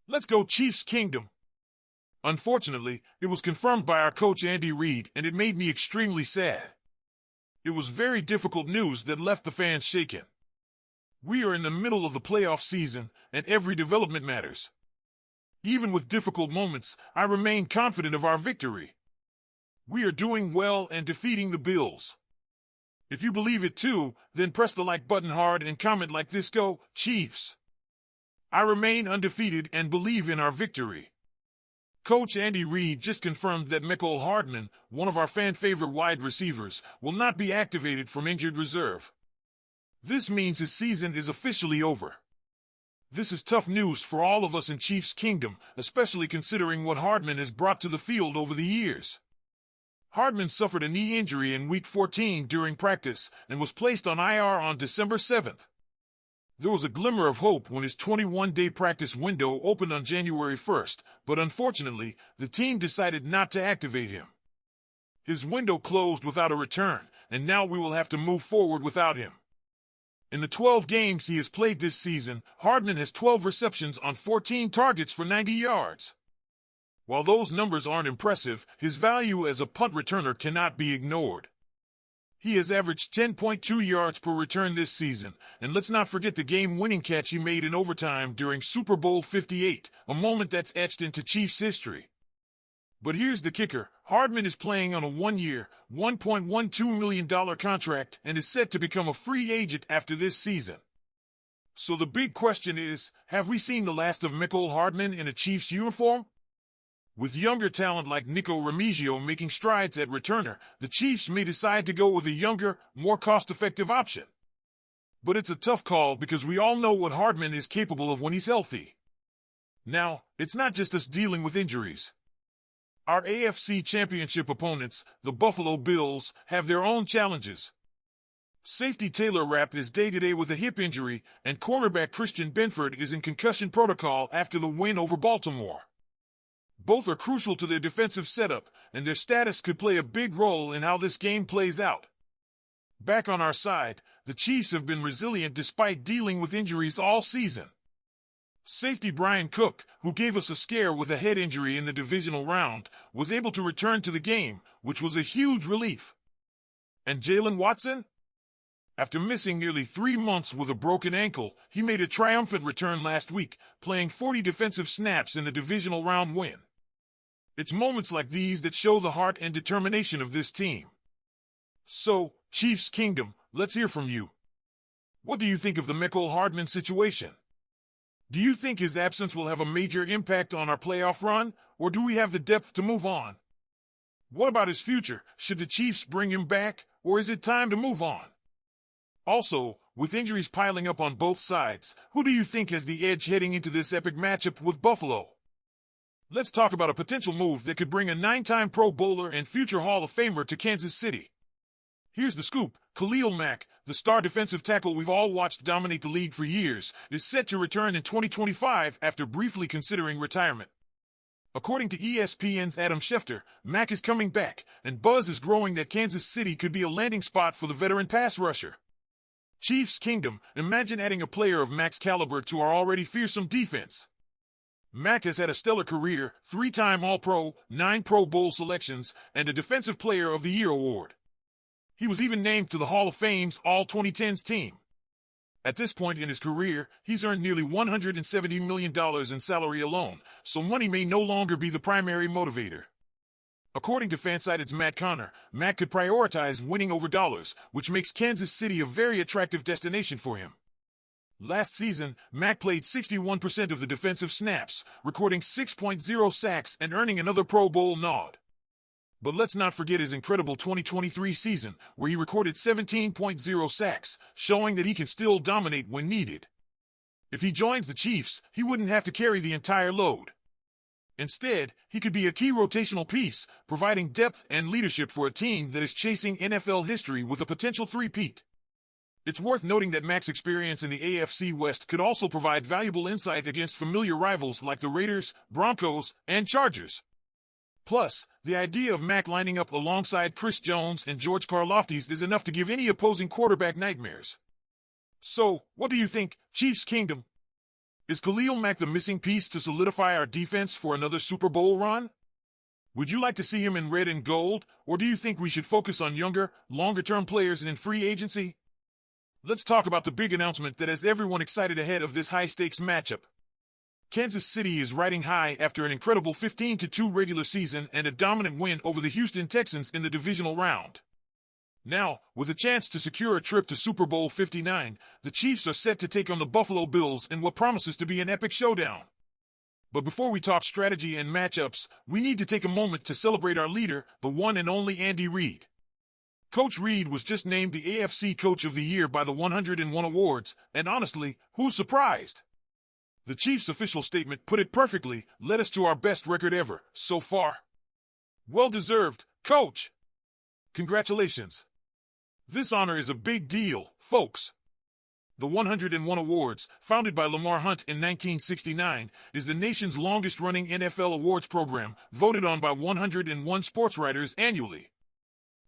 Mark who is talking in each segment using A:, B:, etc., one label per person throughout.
A: Let's go Chiefs Kingdom. Unfortunately, it was confirmed by our coach Andy Reid, and it made me extremely sad. It was very difficult news that left the fans shaken. We are in the middle of the playoff season, and every development matters. Even with difficult moments, I remain confident of our victory. We are doing well and defeating the Bills. If you believe it too, then press the like button hard and comment like this: Go Chiefs! I remain undefeated and believe in our victory. Coach Andy Reid just confirmed that Mecole Hardman, one of our fan-favorite wide receivers, will not be activated from injured reserve. This means his season is officially over. This is tough news for all of us in Chiefs Kingdom, especially considering what Hardman has brought to the field over the years. Hardman suffered a knee injury in Week 14 during practice and was placed on IR on December 7th. There was a glimmer of hope when his 21-day practice window opened on January 1st, but unfortunately, the team decided not to activate him. His window closed without a return, and now we will have to move forward without him. In the 12 games he has played this season, Hardman has 12 receptions on 14 targets for 90 yards. While those numbers aren't impressive, his value as a punt returner cannot be ignored. He has averaged 10.2 yards per return this season, and let's not forget the game-winning catch he made in overtime during Super Bowl 58, a moment that's etched into Chiefs history. But here's the kicker: Hardman is playing on a one-year, $1.12 million contract and is set to become a free agent after this season. So the big question is, have we seen the last of Mecole Hardman in a Chiefs uniform? With younger talent like Nico Remigio making strides at returner, the Chiefs may decide to go with a younger, more cost-effective option. But it's a tough call because we all know what Hardman is capable of when he's healthy. Now, it's not just us dealing with injuries. Our AFC Championship opponents, the Buffalo Bills, have their own challenges. Safety Taylor Rapp is day-to-day with a hip injury, and cornerback Christian Benford is in concussion protocol after the win over Baltimore. Both are crucial to their defensive setup, and their status could play a big role in how this game plays out. Back on our side, the Chiefs have been resilient despite dealing with injuries all season. Safety Brian Cook, who gave us a scare with a head injury in the divisional round, was able to return to the game, which was a huge relief. And Jalen Watson? After missing nearly 3 months with a broken ankle, he made a triumphant return last week, playing 40 defensive snaps in the divisional round win. It's moments like these that show the heart and determination of this team. So, Chiefs Kingdom, let's hear from you. What do you think of the Mecole Hardman situation? Do you think his absence will have a major impact on our playoff run, or do we have the depth to move on? What about his future? Should the Chiefs bring him back, or is it time to move on? Also, with injuries piling up on both sides, who do you think has the edge heading into this epic matchup with Buffalo? Let's talk about a potential move that could bring a 9-time Pro Bowler and future Hall of Famer to Kansas City. Here's the scoop: Khalil Mack, the star defensive tackle we've all watched dominate the league for years, is set to return in 2025 after briefly considering retirement. According to ESPN's Adam Schefter, Mack is coming back, and buzz is growing that Kansas City could be a landing spot for the veteran pass rusher. Chiefs Kingdom, imagine adding a player of Mack's caliber to our already fearsome defense. Mack has had a stellar career, 3-time All-Pro, 9 Pro Bowl selections, and a Defensive Player of the Year award. He was even named to the Hall of Fame's All-2010s team. At this point in his career, he's earned nearly $170 million in salary alone, so money may no longer be the primary motivator. According to Fansided's Matt Connor, Mack could prioritize winning over dollars, which makes Kansas City a very attractive destination for him. Last season, Mack played 61% of the defensive snaps, recording 6.0 sacks and earning another Pro Bowl nod. But let's not forget his incredible 2023 season, where he recorded 17.0 sacks, showing that he can still dominate when needed. If he joins the Chiefs, he wouldn't have to carry the entire load. Instead, he could be a key rotational piece, providing depth and leadership for a team that is chasing NFL history with a potential three-peat. It's worth noting that Mack's experience in the AFC West could also provide valuable insight against familiar rivals like the Raiders, Broncos, and Chargers. Plus, the idea of Mack lining up alongside Chris Jones and George Karlaftis is enough to give any opposing quarterback nightmares. So, what do you think, Chiefs Kingdom? Is Khalil Mack the missing piece to solidify our defense for another Super Bowl run? Would you like to see him in red and gold, or do you think we should focus on younger, longer-term players in free agency? Let's talk about the big announcement that has everyone excited ahead of this high-stakes matchup. Kansas City is riding high after an incredible 15-2 regular season and a dominant win over the Houston Texans in the divisional round. Now, with a chance to secure a trip to Super Bowl 59, the Chiefs are set to take on the Buffalo Bills in what promises to be an epic showdown. But before we talk strategy and matchups, we need to take a moment to celebrate our leader, the one and only Andy Reid. Coach Reid was just named the AFC Coach of the Year by the 101 Awards, and honestly, who's surprised? The Chiefs' official statement put it perfectly, led us to our best record ever, so far. Well deserved, Coach! Congratulations! This honor is a big deal, folks. The 101 Awards, founded by Lamar Hunt in 1969, is the nation's longest-running NFL awards program, voted on by 101 sports writers annually.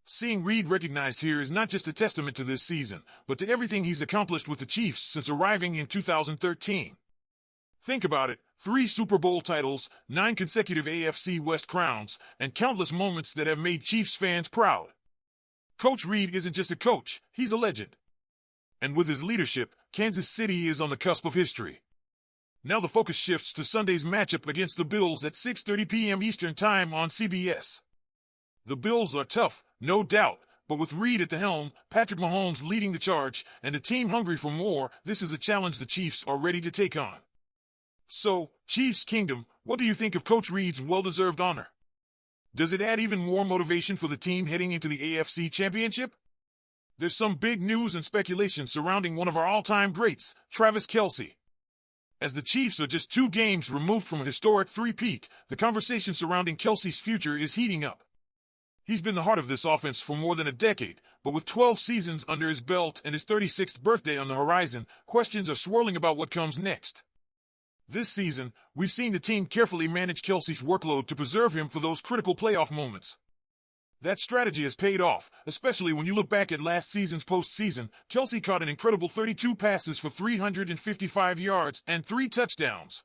A: Seeing Reid recognized here is not just a testament to this season, but to everything he's accomplished with the Chiefs since arriving in 2013. Think about it, 3 Super Bowl titles, 9 consecutive AFC West crowns, and countless moments that have made Chiefs fans proud. Coach Reid isn't just a coach, he's a legend. And with his leadership, Kansas City is on the cusp of history. Now the focus shifts to Sunday's matchup against the Bills at 6:30 p.m. Eastern Time on CBS. The Bills are tough, no doubt, but with Reid at the helm, Patrick Mahomes leading the charge, and a team hungry for more, this is a challenge the Chiefs are ready to take on. So, Chiefs Kingdom, what do you think of Coach Reid's well-deserved honor? Does it add even more motivation for the team heading into the AFC Championship? There's some big news and speculation surrounding one of our all-time greats, Travis Kelce. As the Chiefs are just 2 games removed from a historic three-peat, the conversation surrounding Kelce's future is heating up. He's been the heart of this offense for more than a decade, but with 12 seasons under his belt and his 36th birthday on the horizon, questions are swirling about what comes next. This season, we've seen the team carefully manage Kelce's workload to preserve him for those critical playoff moments. That strategy has paid off, especially when you look back at last season's postseason. Kelce caught an incredible 32 passes for 355 yards and 3 touchdowns.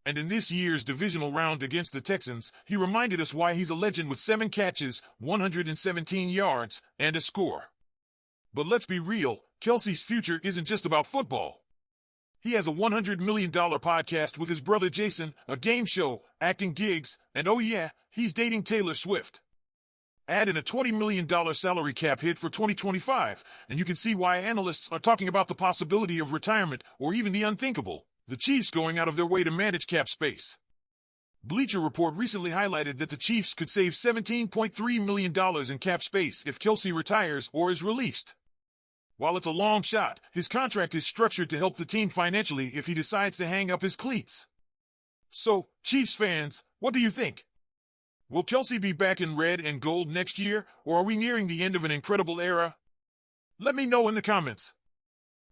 A: And in this year's divisional round against the Texans, he reminded us why he's a legend with 7 catches, 117 yards, and a score. But let's be real, Kelce's future isn't just about football. He has a $100 million podcast with his brother Jason, a game show, acting gigs, and oh yeah, he's dating Taylor Swift. Add in a $20 million salary cap hit for 2025, and you can see why analysts are talking about the possibility of retirement or even the unthinkable, the Chiefs going out of their way to manage cap space. Bleacher Report recently highlighted that the Chiefs could save $17.3 million in cap space if Kelce retires or is released. While it's a long shot, his contract is structured to help the team financially if he decides to hang up his cleats. So, Chiefs fans, what do you think? Will Kelce be back in red and gold next year, or are we nearing the end of an incredible era? Let me know in the comments.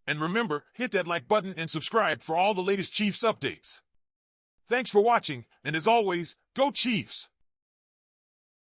A: And remember, hit that like button and subscribe for all the latest Chiefs updates. Thanks for watching, and as always, go Chiefs!